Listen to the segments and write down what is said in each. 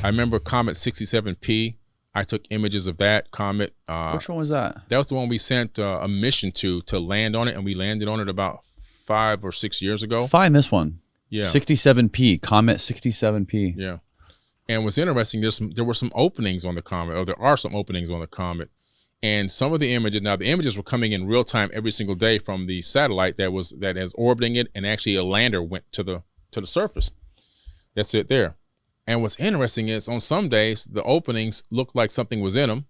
I remember Comet 67P. I took images of that comet. Which one was that? That was the one we sent a mission to land on it, and we landed on it about 5 or 6 years ago. Find this one. Yeah. 67P, Comet 67P. Yeah. And what's interesting, there were some openings on the comet, or there are some openings on the comet. And some of the images, now the images were coming in real time every single day from the satellite that is orbiting it, and actually a lander went to the surface. That's it there. And what's interesting is on some days, the openings look like something was in them.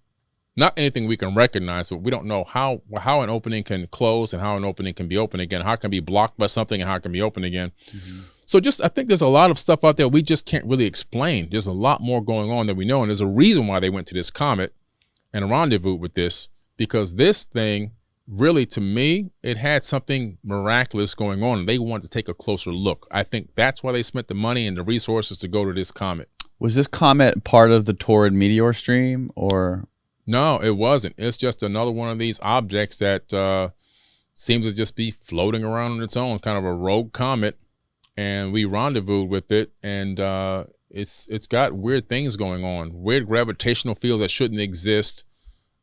Not anything we can recognize, but we don't know how an opening can close and how an opening can be open again, how it can be blocked by something and how it can be open again. Mm-hmm. So I think there's a lot of stuff out there we just can't really explain. There's a lot more going on than we know. And there's a reason why they went to this comet and a rendezvous with this, because this thing really, to me, it had something miraculous going on, and they wanted to take a closer look. I think that's why they spent the money and the resources to go to this comet. Was this comet part of the Taurid meteor stream, or? No, it wasn't. It's just another one of these objects that seems to just be floating around on its own, kind of a rogue comet. And we rendezvoused with it, and it's got weird things going on, weird gravitational fields that shouldn't exist.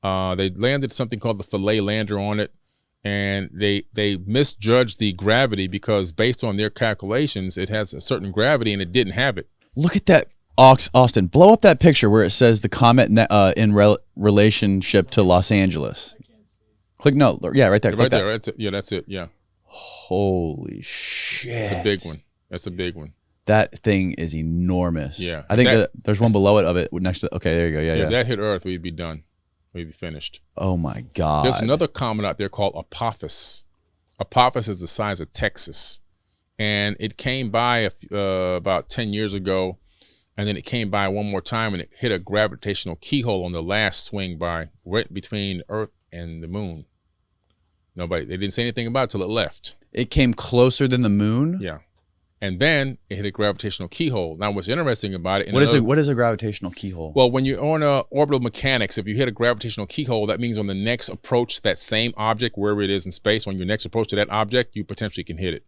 They landed something called the Philae lander on it, and they misjudged the gravity because based on their calculations, it has a certain gravity and it didn't have it. Look at that, Austin. Blow up that picture where it says the comet in relationship to Los Angeles. Click no. Yeah, right there. Right Click there. that. That's it. Yeah, that's it. Yeah. Holy shit. It's a big one. That's a big one. That thing is enormous. Yeah. I think there's one below it of it next to. Okay, there you go. Yeah, yeah. If that hit Earth, we'd be done. We'd be finished. Oh my God. There's another comet out there called Apophis. Apophis is the size of Texas, and it came by about 10 years ago, and then it came by one more time, and it hit a gravitational keyhole on the last swing by, right between Earth and the moon. They didn't say anything about it till it left. It came closer than the moon? Yeah. And then it hit a gravitational keyhole. Now, what's interesting about it... What is a gravitational keyhole? Well, when you're on orbital mechanics, if you hit a gravitational keyhole, that means on the next approach to that same object, wherever it is in space, on your next approach to that object, you potentially can hit it.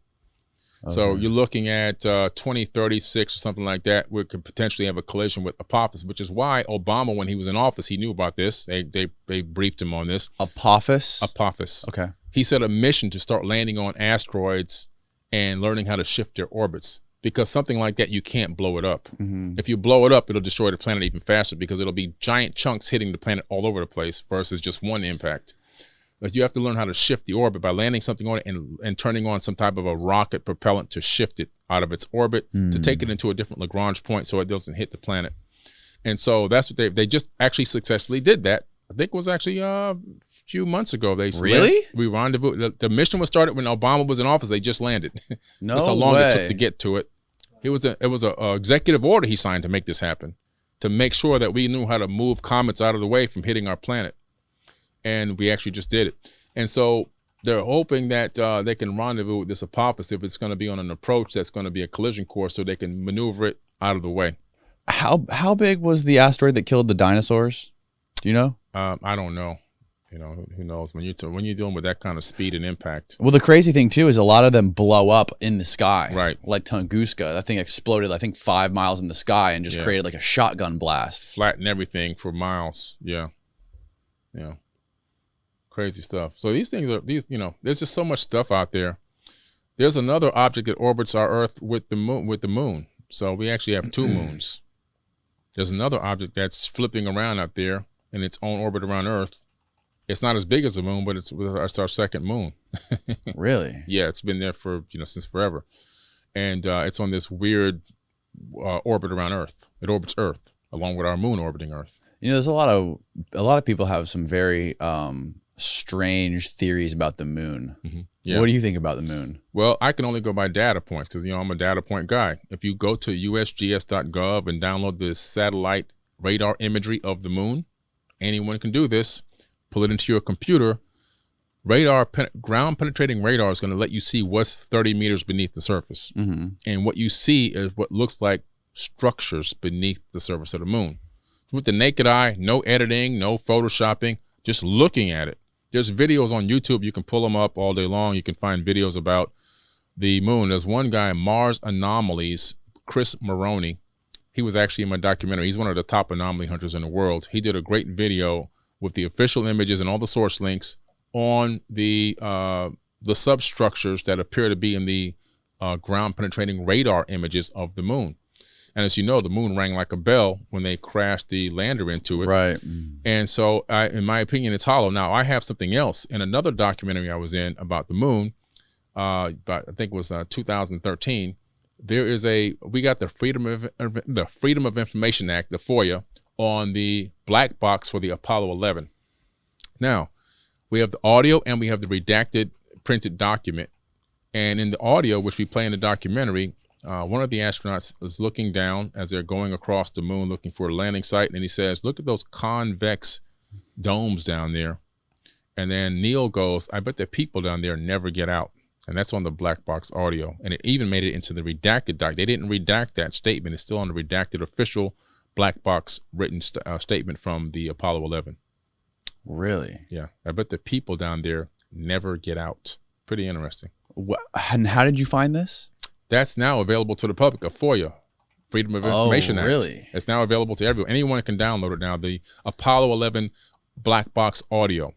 Okay. So you're looking at 2036 or something like that, we could potentially have a collision with Apophis, which is why Obama, when he was in office, he knew about this. They briefed him on this. Apophis? Apophis. Okay. He set a mission to start landing on asteroids and learning how to shift their orbits, because something like that, you can't blow it up. Mm-hmm. If you blow it up, it'll destroy the planet even faster because it'll be giant chunks hitting the planet all over the place versus just one impact. But you have to learn how to shift the orbit by landing something on it and turning on some type of a rocket propellant to shift it out of its orbit, to take it into a different Lagrange point so it doesn't hit the planet. And so that's what they just actually successfully did that. I think it was actually few months ago. We rendezvous. The mission was started when Obama was in office. They just landed. No That's how long way. it took to get to it. It was a executive order he signed to make this happen, to make sure that we knew how to move comets out of the way from hitting our planet, and we actually just did it. And so they're hoping that they can rendezvous with this Apophis if it's going to be on an approach that's going to be a collision course, so they can maneuver it out of the way. How big was the asteroid that killed the dinosaurs? Do you know? I don't know. You know, who knows when you're dealing with that kind of speed and impact. Well, the crazy thing too is a lot of them blow up in the sky, right? Like Tunguska, that thing exploded, I think 5 miles in the sky and just created like a shotgun blast, flattened everything for miles. Yeah, crazy stuff. So these things are there's just so much stuff out there. There's another object that orbits our Earth with the moon. So we actually have 2 moons. There's another object that's flipping around out there in its own orbit around Earth. It's not as big as the moon, but it's our second moon. Really? Yeah, it's been there for since forever, and it's on this weird orbit around Earth. It orbits Earth along with our moon orbiting Earth. There's a lot of people have some very strange theories about the moon. Mm-hmm. Yeah. What do you think about the moon? Well, I can only go by data points because I'm a data point guy. If you go to usgs.gov and download the satellite radar imagery of the moon, anyone can do this. Pull it into your computer. Ground penetrating radar is going to let you see what's 30 meters beneath the surface. Mm-hmm. And what you see is what looks like structures beneath the surface of the moon. With the naked eye, no editing, no photoshopping, just looking at it. There's videos on YouTube. You can pull them up all day long. You can find videos about the moon. There's one guy, Mars Anomalies, Chris Maroney. He was actually in my documentary. He's one of the top anomaly hunters in the world. He did a great video with the official images and all the source links on the substructures that appear to be in the ground penetrating radar images of the moon. And as you know, the moon rang like a bell when they crashed the lander into it. Right. And so, in my opinion, it's hollow. Now, I have something else in another documentary I was in about the moon. But I think it was 2013. We got the Freedom of Information Act, the FOIA, on the black box for the Apollo 11. Now, we have the audio and we have the redacted printed document. And in the audio, which we play in the documentary, one of the astronauts is looking down as they're going across the moon looking for a landing site. And he says, look at those convex domes down there. And then Neil goes, I bet the people down there never get out. And that's on the black box audio. And it even made it into the redacted doc. They didn't redact that statement. It's still on the redacted official black box written statement from the Apollo 11. Really? Yeah. I bet the people down there never get out. Pretty interesting. And how did you find this? That's now available to the public, a FOIA, Freedom of Information Act. Really? It's now available to everyone. Anyone can download it now, the Apollo 11 black box audio.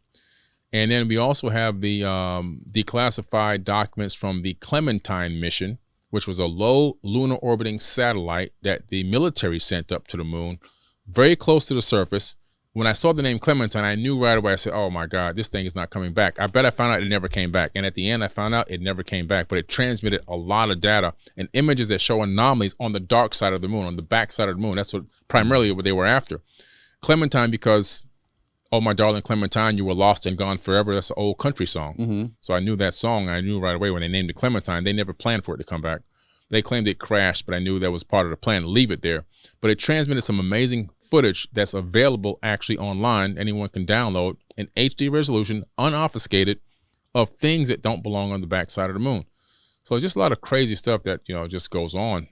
And then we also have the declassified documents from the Clementine mission, which was a low lunar orbiting satellite that the military sent up to the moon, very close to the surface. When I saw the name Clementine, I knew right away. I said, oh my God, this thing is not coming back. I bet I found out it never came back. And at the end, I found out it never came back, but it transmitted a lot of data and images that show anomalies on the dark side of the moon, on the back side of the moon. That's primarily what they were after. Clementine, because, oh, my darling Clementine, you were lost and gone forever. That's an old country song. Mm-hmm. So I knew that song. And I knew right away when they named it Clementine. They never planned for it to come back. They claimed it crashed, but I knew that was part of the plan to leave it there. But it transmitted some amazing footage that's available actually online. Anyone can download in HD resolution, unobfuscated, of things that don't belong on the backside of the moon. So it's just a lot of crazy stuff that, just goes on.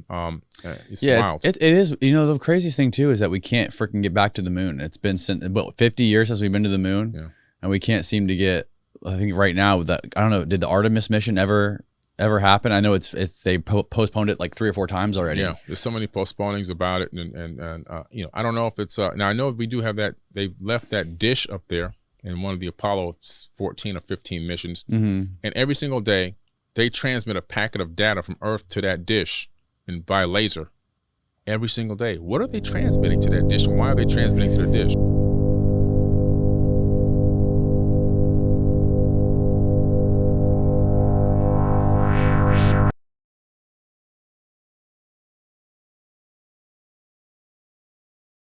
It's wild. It is. The craziest thing too is that we can't freaking get back to the moon. It's been 50 years since we've been to the moon, Yeah. and we can't seem to get. I think right now that I don't know. Did the Artemis mission ever happen? I know they postponed it like 3 or 4 times already. Yeah, there's so many postponings about it, and I don't know if it's now I know we do have that. They left that dish up there in one of the Apollo 14 or 15 missions, and every single day they transmit a packet of data from Earth to that dish and by laser every single day. What are they transmitting to that dish, and why are they transmitting to the dish?